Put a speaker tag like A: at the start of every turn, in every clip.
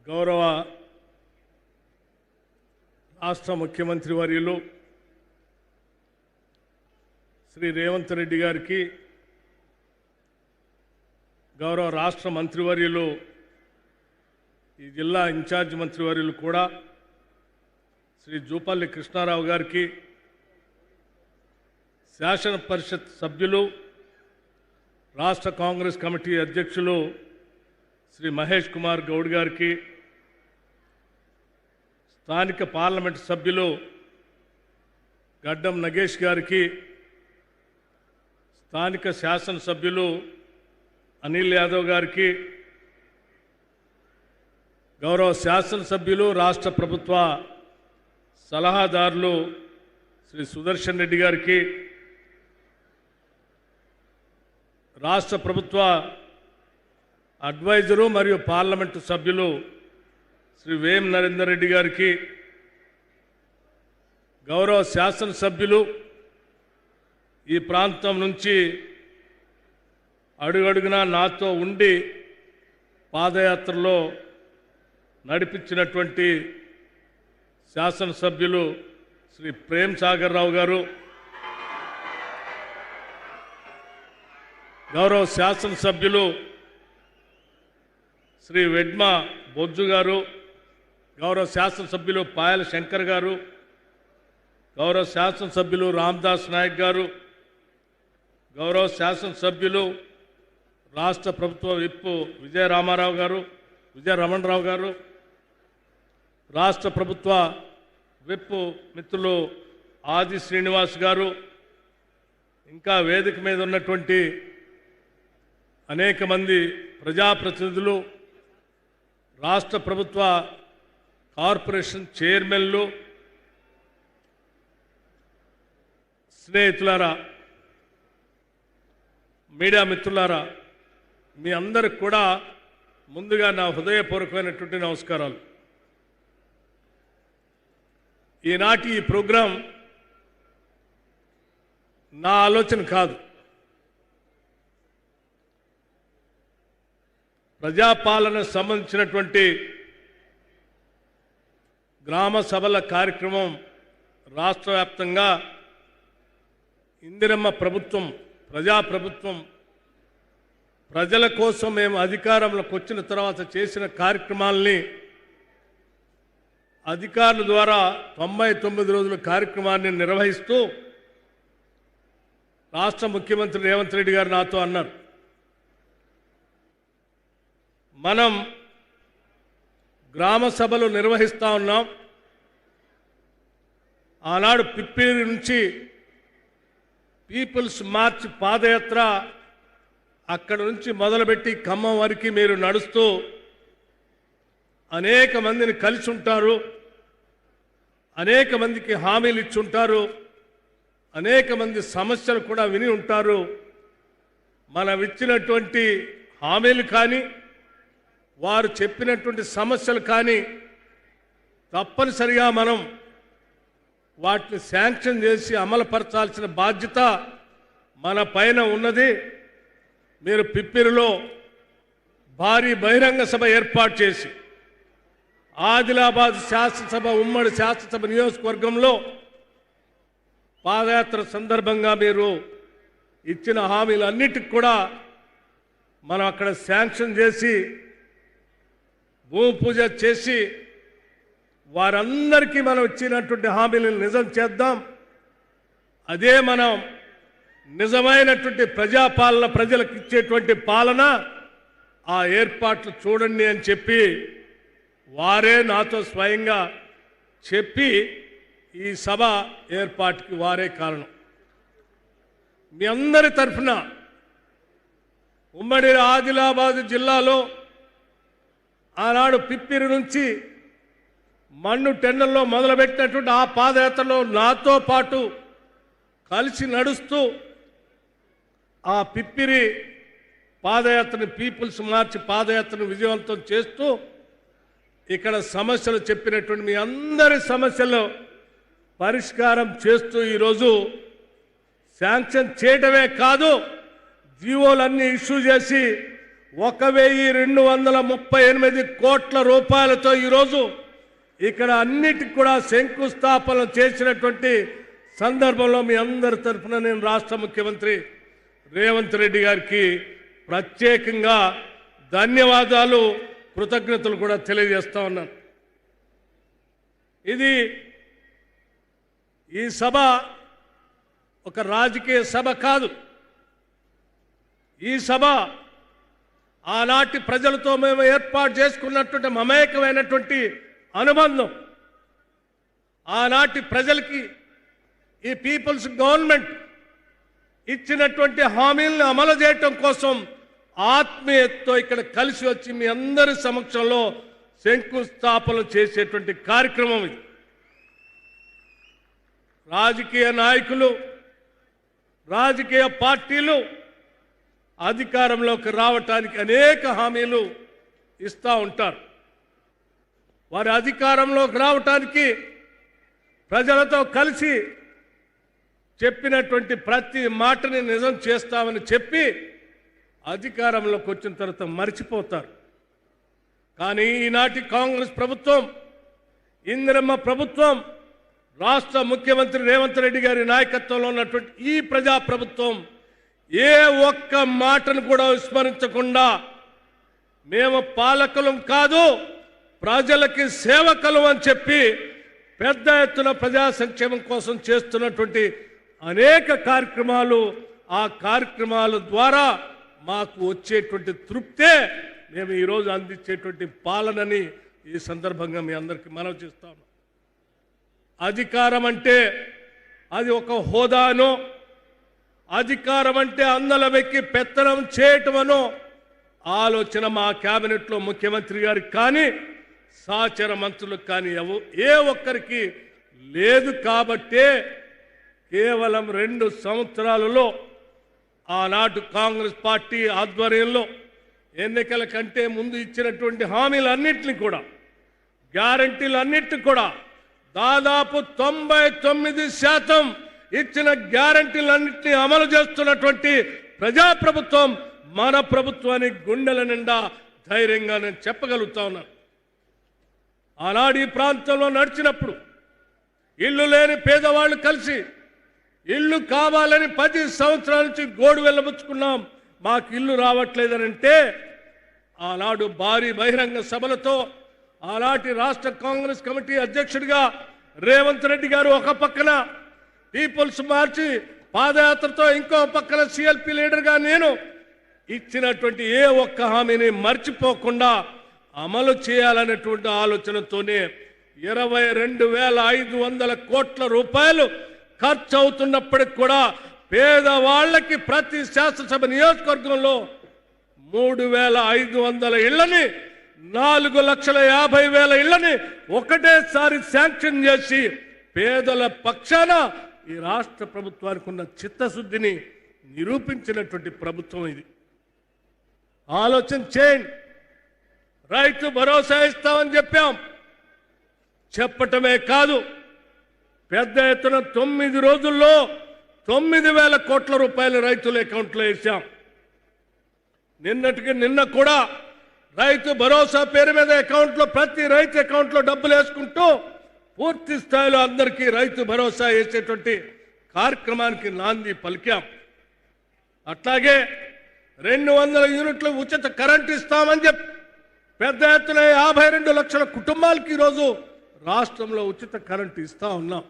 A: గౌరవ రాష్ట్ర ముఖ్యమంత్రి వర్యులు శ్రీ రేవంత్ రెడ్డి గారికి, గౌరవ రాష్ట్ర మంత్రివర్యులు ఈ జిల్లా ఇన్ఛార్జ్ మంత్రివర్యులు కూడా శ్రీ జూపల్లి కృష్ణారావు గారికి, శాసన పరిషత్ సభ్యులు రాష్ట్ర కాంగ్రెస్ కమిటీ అధ్యక్షులు శ్రీ మహేష్ కుమార్ గౌడ్ గారికి, స్థానిక పార్లమెంటు సభ్యులు గడ్డం నగేష్ గారికి, స్థానిక శాసనసభ్యులు అనిల్ యాదవ్ గారికి, గౌరవ శాసనసభ్యులు రాష్ట్ర ప్రభుత్వ సలహాదారులు శ్రీ సుదర్శన్ రెడ్డి గారికి, రాష్ట్ర ప్రభుత్వ అడ్వైజరు మరియు పార్లమెంటు సభ్యులు శ్రీ వేం నరేందర్ రెడ్డి గారికి, గౌరవ శాసనసభ్యులు ఈ ప్రాంతం నుంచి అడుగడుగునా నాతో ఉండి పాదయాత్రలో నడిపించినటువంటి శాసనసభ్యులు శ్రీ ప్రేమ్ సాగర్ రావు గారు, గౌరవ శాసనసభ్యులు శ్రీ వెడ్మ బొజ్జు గారు, గౌరవ శాసనసభ్యులు పాయల శంకర్ గారు, గౌరవ శాసనసభ్యులు రామ్దాస్ నాయక్ గారు, గౌరవ శాసనసభ్యులు రాష్ట్ర ప్రభుత్వ విప్ విజయ రమణరావు గారు, రాష్ట్ర ప్రభుత్వ విప్ మిత్రులు ఆది శ్రీనివాస్ గారు, ఇంకా వేదిక మీద ఉన్నటువంటి అనేక మంది ప్రజాప్రతినిధులు, రాష్ట్ర ప్రభుత్వ కార్పొరేషన్ చైర్మన్లు, స్నేహితులారా, మీడియా మిత్రులారా, మీ అందరికి కూడా ముందుగా నా హృదయపూర్వకమైనటువంటి నమస్కారాలు. ఈనాటి ఈ ప్రోగ్రాం నా ఆలోచన కాదు, ప్రజాపాలన సంబంధించినటువంటి గ్రామ సభల కార్యక్రమం రాష్ట్ర వ్యాప్తంగా ఇందిరమ్మ ప్రభుత్వం, ప్రజాప్రభుత్వం, ప్రజల కోసం మేము అధికారంలోకి వచ్చిన తర్వాత చేసిన కార్యక్రమాలని అధికారుల ద్వారా 99 రోజుల కార్యక్రమాన్ని నిర్వహిస్తూ రాష్ట్ర ముఖ్యమంత్రి రేవంత్ రెడ్డి గారు నాతో అన్నారు, మనం గ్రామ సభలు నిర్వహిస్తూ ఉన్నాం. ఆనాడు పిప్పిరి నుంచి పీపుల్స్ మార్చ్ పాదయాత్ర అక్కడ నుంచి మొదలుపెట్టి ఖమ్మం వరకు మీరు నడుస్తూ అనేక మందిని కలిసి ఉంటారు, అనేక మందికి హామీలు ఇచ్చి ఉంటారు, అనేక మంది సమస్యలు కూడా విని ఉంటారు. మనం ఇచ్చినటువంటి హామీలు కానీ వారు చెప్పినటువంటి సమస్యలు కానీ తప్పనిసరిగా మనం వాటిని శాంక్షన్ చేసి అమలుపరచాల్సిన బాధ్యత మన పైన ఉన్నది. మీరు పిప్పిరిలో భారీ బహిరంగ సభ ఏర్పాటు చేసి ఆదిలాబాద్ శాసనసభ, ఉమ్మడి శాసనసభ నియోజకవర్గంలో పాదయాత్ర సందర్భంగా మీరు ఇచ్చిన హామీలన్నిటికి కూడా మనం అక్కడ శాంక్షన్ చేసి భూమి పూజ చేసి వారందరికీ మనం ఇచ్చినటువంటి హామీలను నిజం చేద్దాం. అదే మనం నిజమైనటువంటి ప్రజాపాలన, ప్రజలకు ఇచ్చేటువంటి పాలన, ఆ ఏర్పాట్లు చూడండి అని చెప్పి వారే నాతో స్వయంగా చెప్పి ఈ సభ ఏర్పాటుకి వారే కారణం. మీ అందరి తరఫున ఉమ్మడి ఆదిలాబాద్ జిల్లాలో ఆనాడు పిప్పిరి నుంచి మన్ను టెండర్లో మొదలుపెట్టినటువంటి ఆ పాదయాత్రలో నాతో పాటు కలిసి నడుస్తూ ఆ పిప్పిరి పాదయాత్రని, పీపుల్స్ మార్చ్ పాదయాత్రను విజయవంతం చేస్తూ ఇక్కడ సమస్యలు చెప్పినటువంటి మీ అందరి సమస్యలు పరిష్కారం చేస్తూ ఈరోజు శాంక్షన్ చేయడమే కాదు, జీవోలన్నీ ఇష్యూ చేసి 1238 కోట్ల రూపాయలతో ఈరోజు ఇక్కడ అన్నిటికి కూడా శంకుస్థాపన చేసినటువంటి సందర్భంలో మీ అందరి తరఫున నేను రాష్ట్ర ముఖ్యమంత్రి రేవంత్ రెడ్డి గారికి ప్రత్యేకంగా ధన్యవాదాలు కృతజ్ఞతలు కూడా తెలియజేస్తా ఉన్నాను. ఈ సభ ఒక రాజకీయ సభ కాదు. ఈ సభ ఆనాటి ప్రజలతో మేము ఏర్పాటు చేసుకున్నటువంటి మమేకమైనటువంటి అనుబంధం. ఆనాటి ప్రజలకి ఈ పీపుల్స్ గవర్నమెంట్ ఇచ్చినటువంటి హామీలను అమలు చేయటం కోసం ఆత్మీయతతో ఇక్కడ కలిసి వచ్చి మీ అందరి సమక్షంలో శంకుస్థాపన చేసేటువంటి కార్యక్రమం ఇది. రాజకీయ నాయకులు, రాజకీయ పార్టీలు అధికారంలోకి రావటానికి అనేక హామీలు ఇస్తూ ఉంటారు. వారి అధికారంలోకి రావటానికి ప్రజలతో కలిసి చెప్పినటువంటి ప్రతి మాటని నిజం చేస్తామని చెప్పి అధికారంలోకి వచ్చిన తర్వాత మర్చిపోతారు. కానీ ఈనాటి కాంగ్రెస్ ప్రభుత్వం, ఇందిరమ్మ ప్రభుత్వం, రాష్ట్ర ముఖ్యమంత్రి రేవంత్ రెడ్డి గారి నాయకత్వంలో ఉన్నటువంటి ఈ ప్రజా ప్రభుత్వం ఏ ఒక్క మాటను కూడా విస్మరించకుండా మేము పాలకులం కాదు, ప్రజలకి సేవకులం అని చెప్పి పెద్ద ఎత్తున ప్రజా సంక్షేమం కోసం చేస్తున్నటువంటి అనేక కార్యక్రమాలు, ఆ కార్యక్రమాల ద్వారా మాకు వచ్చేటువంటి తృప్తే మేము ఈరోజు అందించేటువంటి పాలనని ఈ సందర్భంగా మీ అందరికీ మనవి చేస్తాను. అధికారం అంటే అది ఒక హోదానో, అధికారం అంటే అందల వెక్కి పెత్తనం చేయటమనో ఆలోచన మా కేబినెట్లో ముఖ్యమంత్రి గారికి కానీ సహచర మంత్రులకు కానీ ఏ ఒక్కరికి లేదు. కాబట్టే కేవలం 2 సంవత్సరాలలో ఆనాటి కాంగ్రెస్ పార్టీ ఆధ్వర్యంలో ఎన్నికల కంటే ముందు ఇచ్చినటువంటి హామీలన్నింటినీ కూడా, గ్యారంటీలన్నింటినీ కూడా దాదాపు 99% ఇచ్చిన గ్యారంటీలన్నింటినీ అమలు చేస్తున్నటువంటి ప్రజాప్రభుత్వం మన ప్రభుత్వాన్ని గుండెల నిండా ధైర్యంగా నేను చెప్పగలుగుతా ఉన్నాను. ఆనాడు ఈ ప్రాంతంలో నడిచినప్పుడు ఇల్లు లేని పేదవాళ్ళు కలిసి ఇల్లు కావాలని 10 సంవత్సరాల నుంచి గోడు వెళ్ళబుచ్చుకున్నాం, మాకు ఇల్లు రావట్లేదని అంటే ఆనాడు భారీ బహిరంగ సభలతో ఆనాటి రాష్ట్ర కాంగ్రెస్ కమిటీ అధ్యక్షుడిగా రేవంత్ రెడ్డి గారు ఒక పక్కన పీపుల్స్ మార్చి పాదయాత్రతో ఇంకో పక్కన సిఎల్పి లీడర్గా నేను ఇచ్చినటువంటి ఏ ఒక్క హామీని మర్చిపోకుండా అమలు చేయాలనేటువంటి ఆలోచనతోనే 22,500 కోట్ల రూపాయలు ఖర్చు అవుతున్నప్పటికి కూడా పేదవాళ్లకి ప్రతి శాసనసభ నియోజకవర్గంలో 3,500 ఇళ్లని, 4,50,000 ఇళ్లని ఒకటేసారి శాంక్షన్ చేసి పేదల పక్షాన ఈ రాష్ట్ర ప్రభుత్వానికి ఉన్న చిత్తశుద్ధిని నిరూపించినటువంటి ప్రభుత్వం ఇది. ఆలోచన చేయండి. రైతు భరోసా ఇస్తామని చెప్పటమే కాదు, పెద్ద ఎత్తున 9 రోజుల్లో 9,000 కోట్ల రూపాయలు రైతుల అకౌంట్లో వేసాం. నిన్న కూడా రైతు భరోసా పేరు మీద అకౌంట్లో ప్రతి రైతు అకౌంట్లో డబ్బులు వేసుకుంటూ పూర్తి స్థాయిలో అందరికీ రైతు భరోసా వేసేటువంటి కార్యక్రమానికి నాంది పలికాం. అట్లాగే 200 యూనిట్లు ఉచిత కరెంటు ఇస్తామని చెప్పి పెద్ద ఎత్తున 52 లక్షల కుటుంబాలకి ఈరోజు రాష్ట్రంలో ఉచిత కరెంటు ఇస్తా ఉన్నాం.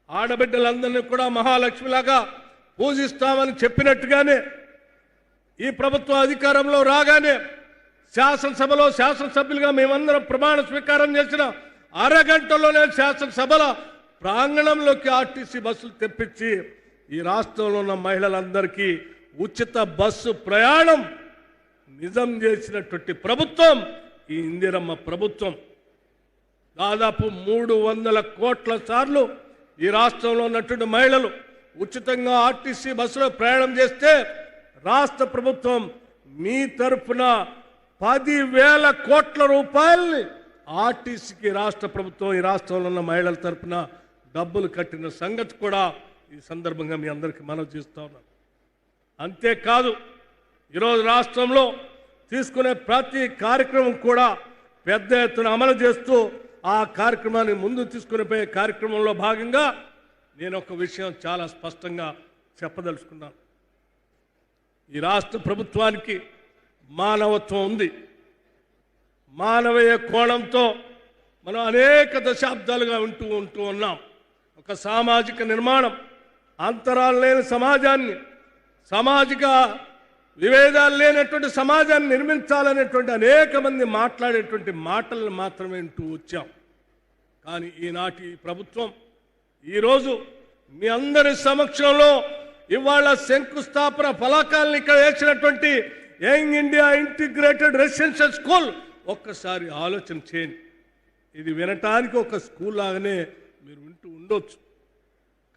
A: ఆడబిడ్డలందరినీ కూడా మహాలక్ష్మిలాగా పూజిస్తామని చెప్పినట్టుగానే ఈ ప్రభుత్వం అధికారంలో రాగానే శాసనసభలో శాసనసభ్యులుగా మేమందరం ప్రమాణ స్వీకారం చేసిన అరగంటలోనే శాసనసభల ప్రాంగణంలోకి ఆర్టీసీ బస్సులు తెప్పించి ఈ రాష్ట్రంలో ఉన్న మహిళలందరికీ ఉచిత బస్సు ప్రయాణం నిజం చేసినటువంటి ప్రభుత్వం ఈ ఇందిరమ్మ ప్రభుత్వం. దాదాపు 300 కోట్ల సార్లు ఈ రాష్ట్రంలో ఉన్నటువంటి మహిళలు ఉచితంగా ఆర్టీసీ బస్సులో ప్రయాణం చేస్తే రాష్ట్ర ప్రభుత్వం మీ తరఫున 10,000 కోట్ల రూపాయల్ని ఆర్టీసీకి రాష్ట్ర ప్రభుత్వం ఈ రాష్ట్రంలో ఉన్న మహిళల తరఫున డబ్బులు కట్టిన సంగతి కూడా ఈ సందర్భంగా మీ అందరికీ మనవి చేస్తా ఉన్నాను. అంతేకాదు ఈరోజు రాష్ట్రంలో తీసుకునే ప్రతి కార్యక్రమం కూడా పెద్ద ఎత్తున అమలు చేస్తూ ఆ కార్యక్రమాన్ని ముందు తీసుకుని పోయే కార్యక్రమంలో భాగంగా నేను ఒక విషయం చాలా స్పష్టంగా చెప్పదలుచుకున్నాను. ఈ రాష్ట్ర ప్రభుత్వానికి మానవత్వం ఉంది. మానవీయ కోణంతో మనం అనేక దశాబ్దాలుగా ఉంటూ ఉన్నాం. ఒక సామాజిక నిర్మాణం, అంతరాలు లేని సమాజాన్ని, సామాజిక విభేదాలు లేనటువంటి సమాజాన్ని నిర్మించాలనేటువంటి అనేక మంది మాట్లాడేటువంటి మాటలను మాత్రమే వింటూ వచ్చాం. కానీ ఈనాటి ప్రభుత్వం ఈరోజు మీ అందరి సమక్షంలో ఇవాళ శంకుస్థాపన ఫలకాలను ఇక్కడ వేసినటువంటి young India integrated residential school ఒక్కసారి ఆలోచన చేయండి. ఇది వినటానికి ఒక స్కూల్ లాగానే మీరు వింటూ ఉండొచ్చు.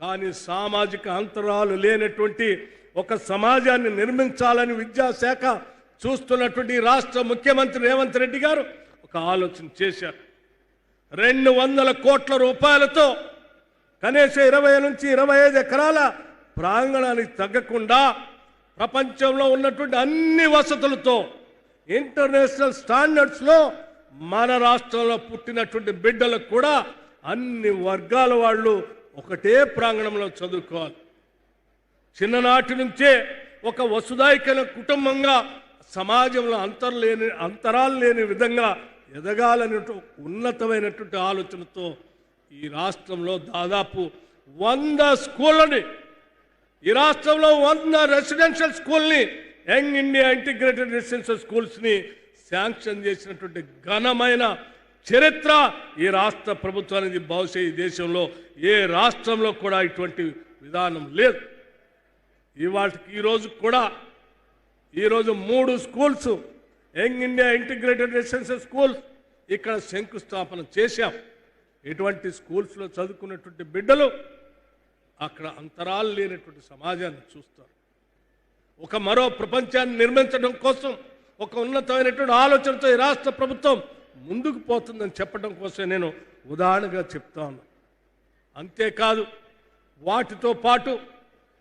A: కానీ సామాజిక అంతరాలు లేనటువంటి ఒక సమాజాన్ని నిర్మించాలని విద్యాశాఖ చూస్తున్నటువంటి రాష్ట్ర ముఖ్యమంత్రి రేవంత్ రెడ్డి గారు ఒక ఆలోచన చేశారు. 200 కోట్ల రూపాయలతో కనీసం 20 నుంచి 25 ఎకరాల ప్రాంగణానికి తగ్గకుండా ప్రపంచంలో ఉన్నటువంటి అన్ని వసతులతో ఇంటర్నేషనల్ స్టాండర్డ్స్లో మన రాష్ట్రంలో పుట్టినటువంటి బిడ్డలకు కూడా అన్ని వర్గాల వాళ్ళు ఒకటే ప్రాంగణంలో చదువుకోవాలి. చిన్ననాటి నుంచే ఒక వసుదైకైన కుటుంబంగా సమాజంలో అంతరాలు లేని విధంగా ఎదగాలనే ఉన్నతమైనటువంటి ఆలోచనతో ఈ రాష్ట్రంలో దాదాపు 100 స్కూళ్ళని, ఈ రాష్ట్రంలో 100 రెసిడెన్షియల్ స్కూల్ని, యంగ్ ఇండియా ఇంటిగ్రేటెడ్ రెసిడెన్షియల్ స్కూల్స్ని శాంక్షన్ చేసినటువంటి ఘనమైన చరిత్ర ఈ రాష్ట్ర ప్రభుత్వానికి. బహుశా ఈ దేశంలో ఏ రాష్ట్రంలో కూడా ఇటువంటి విధానం లేదు. ఈరోజు 3 schools, young India integrated residential schools ఇక్కడ శంకుస్థాపన చేశాం. ఇటువంటి స్కూల్స్లో చదువుకున్నటువంటి బిడ్డలు అక్కడ అంతరాలు లేనటువంటి సమాజాన్ని చూస్తారు. ఒక మరో ప్రపంచాన్ని నిర్మించడం కోసం ఒక ఉన్నతమైనటువంటి ఆలోచనతో ఈ రాష్ట్ర ప్రభుత్వం ముందుకు పోతుందని చెప్పడం కోసం నేను ఉదాహరణగా చెప్తాను. అంతేకాదు, వాటితో పాటు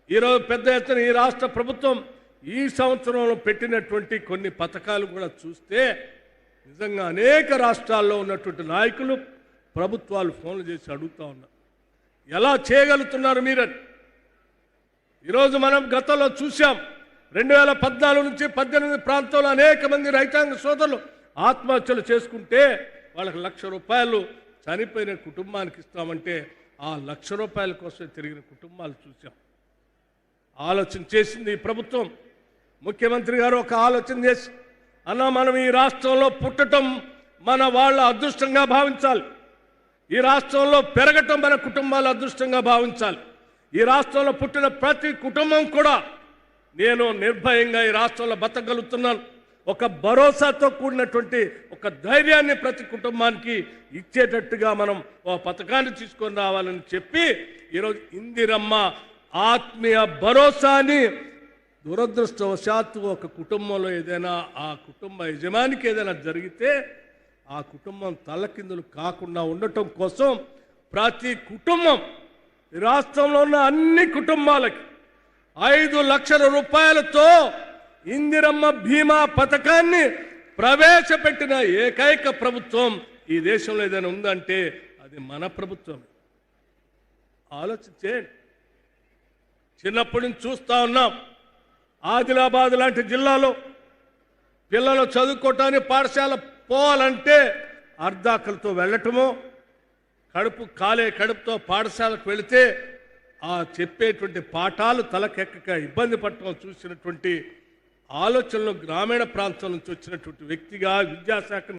A: ఈరోజు పెద్ద ఎత్తున ఈ రాష్ట్ర ప్రభుత్వం ఈ సంవత్సరంలో పెట్టినటువంటి కొన్ని పథకాలు కూడా చూస్తే నిజంగా అనేక రాష్ట్రాల్లో ఉన్నటువంటి నాయకులు, ప్రభుత్వాలు ఫోన్లు చేసి అడుగుతూ ఉన్నారు, ఎలా చేయగలుగుతున్నారు మీరని. ఈరోజు మనం గతంలో చూసాం, 2014 నుంచి 18 ప్రాంతంలో అనేక మంది రైతాంగ సోదరులు ఆత్మహత్యలు చేసుకుంటే వాళ్ళకి ₹1,00,000 చనిపోయిన కుటుంబానికి ఇస్తామంటే ఆ ₹1,00,000 కోసం తిరిగిన కుటుంబాలు చూసాం. ఆలోచన చేసింది ఈ ప్రభుత్వం. ముఖ్యమంత్రి గారు ఒక ఆలోచన చేసి, అన్న మనం ఈ రాష్ట్రంలో పుట్టడం మన వాళ్ళ అదృష్టంగా భావించాలి, ఈ రాష్ట్రంలో పెరగటం మన కుటుంబాల అదృష్టంగా భావించాలి, ఈ రాష్ట్రంలో పుట్టిన ప్రతి కుటుంబం కూడా నేను నిర్భయంగా ఈ రాష్ట్రంలో బతకగలుగుతున్నాను, ఒక భరోసాతో కూడినటువంటి ఒక ధైర్యాన్ని ప్రతి కుటుంబానికి ఇచ్చేటట్టుగా మనం ఒక పథకాన్ని తీసుకొని రావాలని చెప్పి ఈరోజు ఇందిరమ్మ ఆత్మీయ భరోసాని, దురదృష్టవశాత్తు ఒక కుటుంబంలో ఏదైనా ఆ కుటుంబ యజమానికి ఏదైనా జరిగితే ఆ కుటుంబం తలకిందులు కాకుండా ఉండటం కోసం ప్రతి కుటుంబం, ఈ రాష్ట్రంలో ఉన్న అన్ని కుటుంబాలకి 5 లక్షల రూపాయలతో ఇందిరమ్మ బీమా పథకాన్ని ప్రవేశపెట్టిన ఏకైక ప్రభుత్వం ఈ దేశంలో ఏదైనా ఉందంటే అది మన ప్రభుత్వం. ఆలోచించేయండి. చిన్నప్పటి నుంచి చూస్తూ ఉన్నాం, ఆదిలాబాద్ లాంటి జిల్లాలో పిల్లలు చదువుకోవటానికి పాఠశాల పోవాలంటే అర్ధాకలతో వెళ్ళటమో, కడుపుతో పాఠశాలకు వెళితే ఆ చెప్పేటువంటి పాఠాలు తలకెక్కక ఇబ్బంది పడటం చూసినటువంటి ఆలోచనలో గ్రామీణ ప్రాంతం నుంచి వచ్చినటువంటి వ్యక్తిగా విద్యాశాఖ